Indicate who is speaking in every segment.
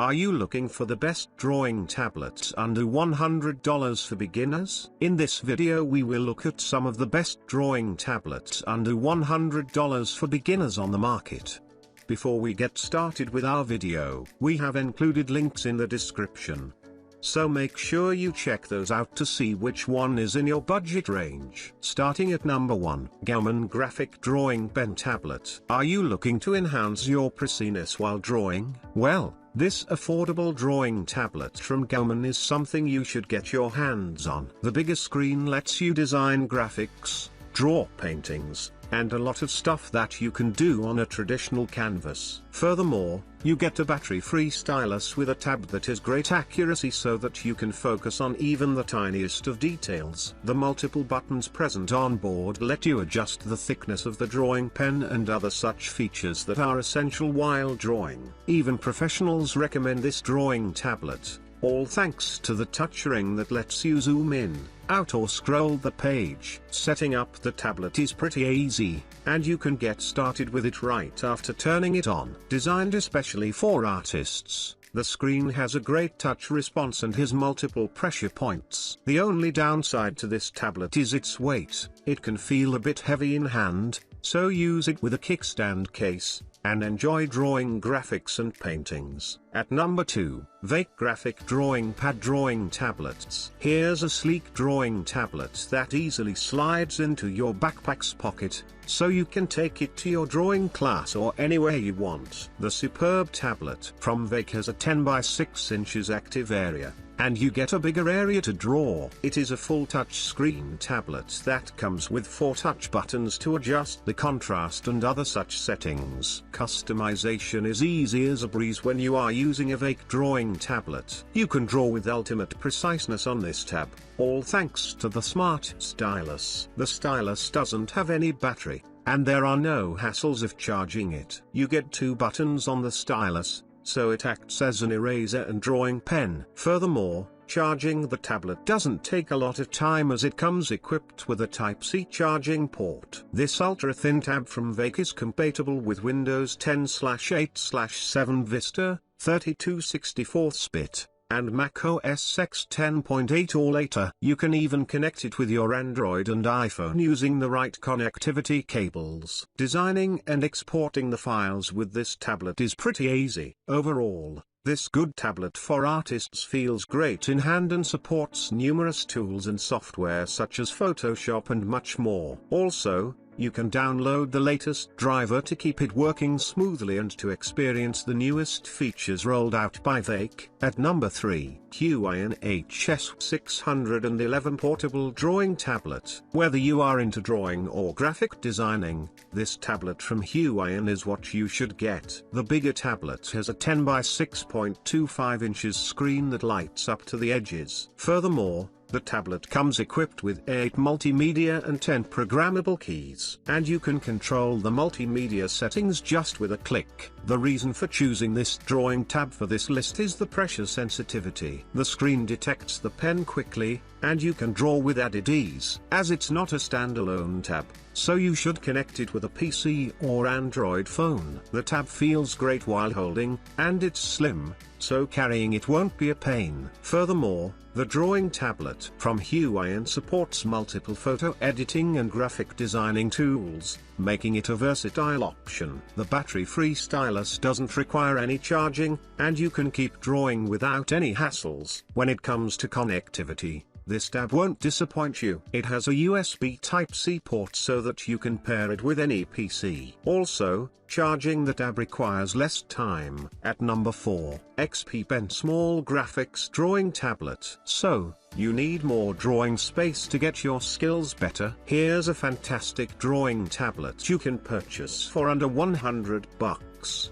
Speaker 1: Are you looking for the best drawing tablets under $100 for beginners? In this video we will look at some of the best drawing tablets under $100 for beginners on the market. Before we get started with our video, we have included links in the description. So make sure you check those out to see which one is in your budget range. Starting at number 1, Gauman Graphic Drawing Pen Tablet. Are you looking to enhance your preciseness while drawing? Well, this affordable drawing tablet from Gauman is something you should get your hands on. The bigger screen lets you design graphics, draw paintings, and a lot of stuff that you can do on a traditional canvas. Furthermore, you get a battery-free stylus with a tab that has great accuracy so that you can focus on even the tiniest of details. The multiple buttons present on board let you adjust the thickness of the drawing pen and other such features that are essential while drawing. Even professionals recommend this drawing tablet, all thanks to the touchscreen that lets you zoom in, out or scroll the page. Setting up the tablet is pretty easy, and you can get started with it right after turning it on. Designed especially for artists, the screen has a great touch response and has multiple pressure points. The only downside to this tablet is its weight. It can feel a bit heavy in hand, so use it with a kickstand case, and enjoy drawing graphics and paintings. At number 2, Vake Graphic Drawing Pad Drawing Tablets. Here's a sleek drawing tablet that easily slides into your backpack's pocket, so you can take it to your drawing class or anywhere you want. The superb tablet from Vake has a 10 by 6 inches active area, and you get a bigger area to draw. It is a full touch screen tablet that comes with 4 touch buttons to adjust the contrast and other such settings. Customization is easy as a breeze when you are using a Vake drawing tablet. You can draw with ultimate preciseness on this tab, all thanks to the smart stylus. The stylus doesn't have any battery, and there are no hassles of charging it. You get 2 buttons on the stylus, so it acts as an eraser and drawing pen. Furthermore, charging the tablet doesn't take a lot of time as it comes equipped with a Type-C charging port. This ultra-thin tab from Vake is compatible with Windows 10/8/7 Vista, 32/64-bit, and Mac OS X 10.8 or later. You can even connect it with your Android and iPhone using the right connectivity cables. Designing and exporting the files with this tablet is pretty easy. Overall, this good tablet for artists feels great in hand and supports numerous tools and software such as Photoshop and much more. Also, you can download the latest driver to keep it working smoothly and to experience the newest features rolled out by Vake. At number 3, Huion HS611 Portable Drawing Tablet. Whether you are into drawing or graphic designing, this tablet from Huion is what you should get. The bigger tablet has a 10 by 6.25 inches screen that lights up to the edges. Furthermore, the tablet comes equipped with 8 multimedia and 10 programmable keys, and you can control the multimedia settings just with a click. The reason for choosing this drawing tab for this list is the pressure sensitivity. The screen detects the pen quickly, and you can draw with added ease. As it's not a standalone tab, so you should connect it with a PC or Android phone. The tab feels great while holding, and it's slim, so carrying it won't be a pain. Furthermore, the drawing tablet from Huion supports multiple photo editing and graphic designing tools, making it a versatile option. The battery-free stylus doesn't require any charging, and you can keep drawing without any hassles. When it comes to connectivity, this tab won't disappoint you. It has a USB Type-C port so that you can pair it with any PC. Also, charging the tab requires less time. At number 4, XP Pen Small Graphics Drawing Tablet. So, you need more drawing space to get your skills better? Here's a fantastic drawing tablet you can purchase for under $100.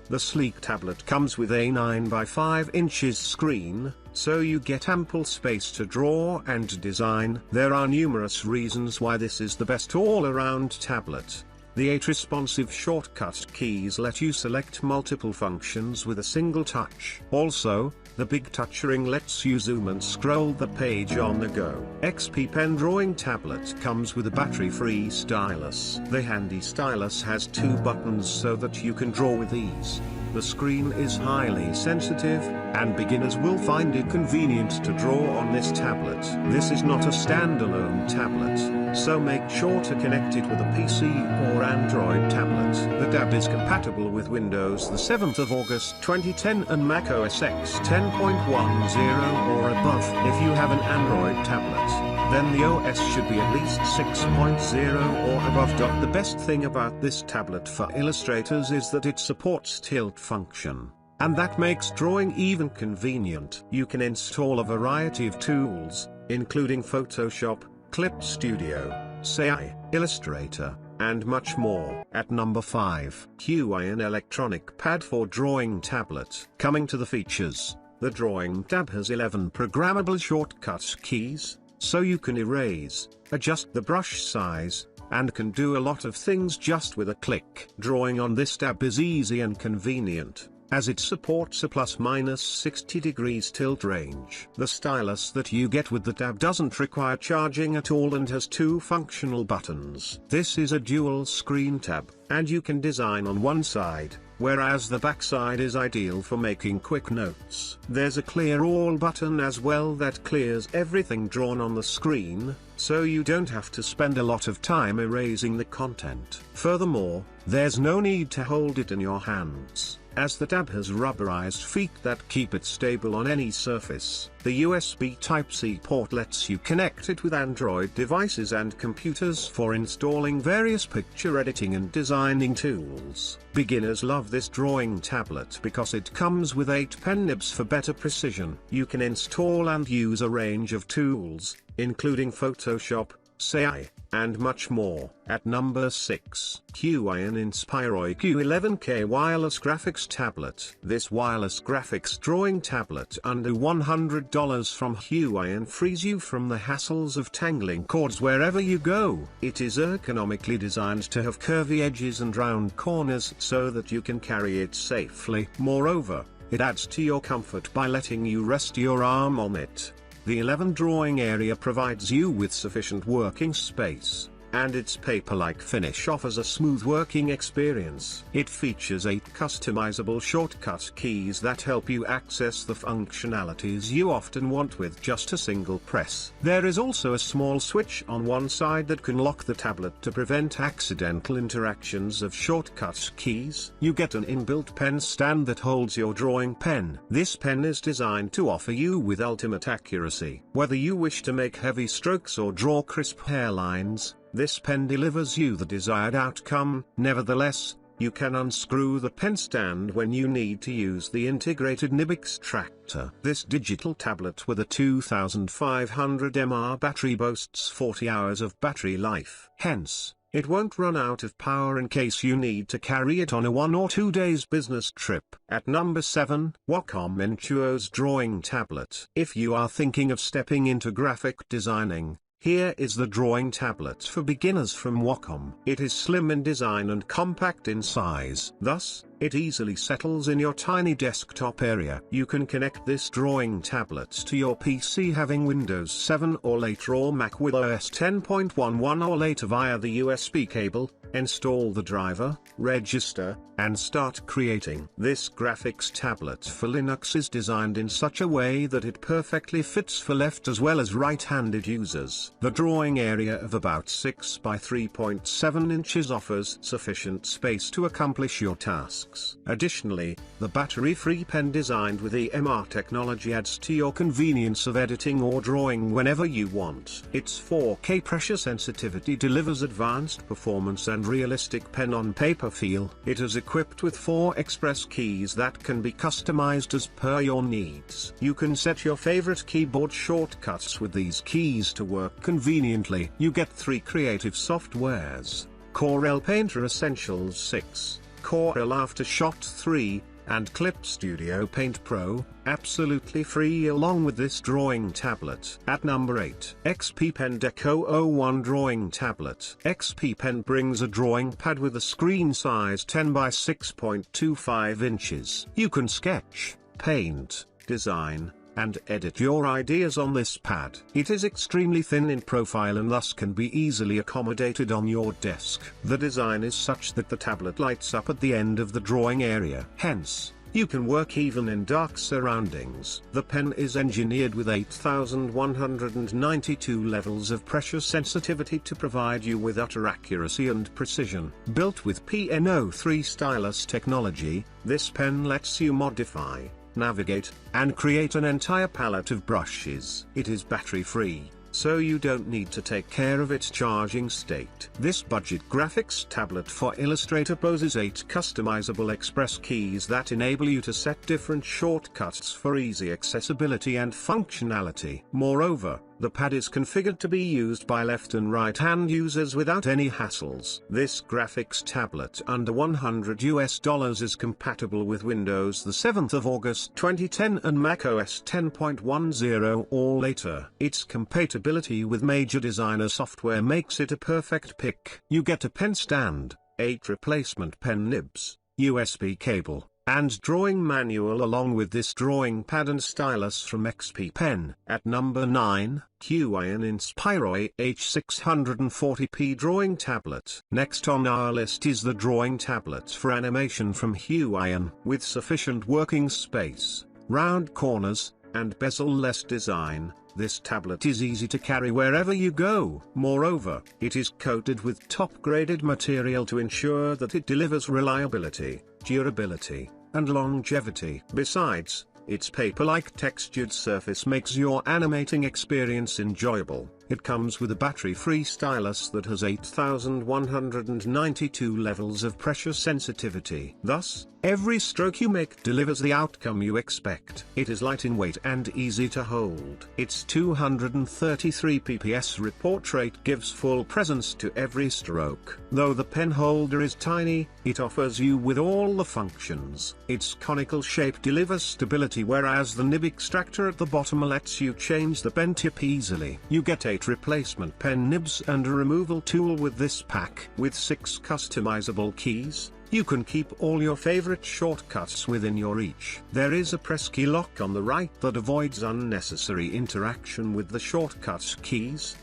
Speaker 1: The sleek tablet comes with a 9 by 5 inches screen, so you get ample space to draw and design. There are numerous reasons why this is the best all-around tablet. The 8 responsive shortcut keys let you select multiple functions with a single touch. Also, the big touchscreen lets you zoom and scroll the page on the go. XP Pen Drawing Tablet comes with a battery-free stylus. The handy stylus has 2 buttons so that you can draw with ease. The screen is highly sensitive, and beginners will find it convenient to draw on this tablet. This is not a standalone tablet, so make sure to connect it with a PC or Android tablet. The tab is compatible with Windows the 7th of August 2010 and Mac OS X 10.10 or above. If you have an Android tablet, then the OS should be at least 6.0 or above. The best thing about this tablet for illustrators is that it supports tilt function, and that makes drawing even convenient. You can install a variety of tools, including Photoshop, Clip Studio, CI, Illustrator, and much more. At number 5, Huion electronic pad for drawing tablet. Coming to the features, the drawing tab has 11 programmable shortcut keys, so you can erase, adjust the brush size, and can do a lot of things just with a click. Drawing on this tab is easy and convenient, as it supports a plus-minus 60 degrees tilt range. The stylus that you get with the tab doesn't require charging at all and has 2 functional buttons. This is a dual screen tab, and you can design on one side, whereas the back side is ideal for making quick notes. There's a clear all button as well that clears everything drawn on the screen, so you don't have to spend a lot of time erasing the content. Furthermore, there's no need to hold it in your hands, as the tab has rubberized feet that keep it stable on any surface. The USB Type-C port lets you connect it with Android devices and computers for installing various picture editing and designing tools. Beginners love this drawing tablet because it comes with 8 pen nibs for better precision. You can install and use a range of tools, including Photoshop, CI, and much more. At number 6, Huion Inspiro Q11K Wireless Graphics Tablet. This wireless graphics drawing tablet under $100 from Huion frees you from the hassles of tangling cords wherever you go. It is ergonomically designed to have curvy edges and round corners so that you can carry it safely. Moreover, it adds to your comfort by letting you rest your arm on it. The 11 drawing area provides you with sufficient working space, and its paper-like finish offers a smooth working experience. It features 8 customizable shortcut keys that help you access the functionalities you often want with just a single press. There is also a small switch on one side that can lock the tablet to prevent accidental interactions of shortcut keys. You get an inbuilt pen stand that holds your drawing pen. This pen is designed to offer you with ultimate accuracy. Whether you wish to make heavy strokes or draw crisp hairlines, this pen delivers you the desired outcome. Nevertheless, you can unscrew the pen stand when you need to use the integrated nib extractor. This digital tablet with a 2500 mAh battery boasts 40 hours of battery life. Hence, it won't run out of power in case you need to carry it on a 1 or 2 days business trip. At number 7, Wacom Intuos Drawing Tablet. If you are thinking of stepping into graphic designing, here is the drawing tablet for beginners from Wacom. It is slim in design and compact in size. Thus, it easily settles in your tiny desktop area. You can connect this drawing tablet to your PC having Windows 7 or later or Mac with OS 10.11 or later via the USB cable, install the driver, register, and start creating. This graphics tablet for Linux is designed in such a way that it perfectly fits for left as well as right-handed users. The drawing area of about 6 by 3.7 inches offers sufficient space to accomplish your tasks. Additionally, the battery-free pen designed with EMR technology adds to your convenience of editing or drawing whenever you want. Its 4K pressure sensitivity delivers advanced performance and realistic pen-on-paper feel. It is equipped with 4 express keys that can be customized as per your needs. You can set your favorite keyboard shortcuts with these keys to work conveniently. You get 3 creative softwares: Corel Painter Essentials 6, Corel Aftershot 3, and Clip Studio Paint Pro, absolutely free along with this drawing tablet. At number 8, XP Pen Deco 01 Drawing Tablet. XP Pen brings a drawing pad with a screen size 10 by 6.25 inches. You can sketch, paint, design, and edit your ideas on this pad. It is extremely thin in profile and thus can be easily accommodated on your desk. The design is such that the tablet lights up at the end of the drawing area. Hence, you can work even in dark surroundings. The pen is engineered with 8192 levels of pressure sensitivity to provide you with utter accuracy and precision. Built with PNO3 stylus technology, this pen lets you modify, navigate, and create an entire palette of brushes. It is battery-free, so you don't need to take care of its charging state. This budget graphics tablet for Illustrator poses 8 customizable express keys that enable you to set different shortcuts for easy accessibility and functionality. Moreover, the pad is configured to be used by left and right hand users without any hassles. This graphics tablet under $100 is compatible with Windows the 7th of August 2010 and macOS 10.10 or later. Its compatibility with major designer software makes it a perfect pick. You get a pen stand, 8 replacement pen nibs, USB cable, and drawing manual along with this drawing pad and stylus from XP Pen. At number 9, Huion Inspiro H640p Drawing Tablet. Next on our list is the drawing tablet for animation from Huion. With sufficient working space, round corners, and bezel-less design, this tablet is easy to carry wherever you go. Moreover, it is coated with top-graded material to ensure that it delivers reliability, durability, and longevity. Besides, its paper-like textured surface makes your animating experience enjoyable. It comes with a battery-free stylus that has 8192 levels of pressure sensitivity. Thus, every stroke you make delivers the outcome you expect. It is light in weight and easy to hold. Its 233 pps report rate gives full presence to every stroke. Though the pen holder is tiny, it offers you with all the functions. Its conical shape delivers stability, whereas the nib extractor at the bottom lets you change the pen tip easily. You get 8 replacement pen nibs and a removal tool with this pack. With 6 customizable keys, you can keep all your favorite shortcuts within your reach. There is a press key lock on the right that avoids unnecessary interaction with the shortcut keys,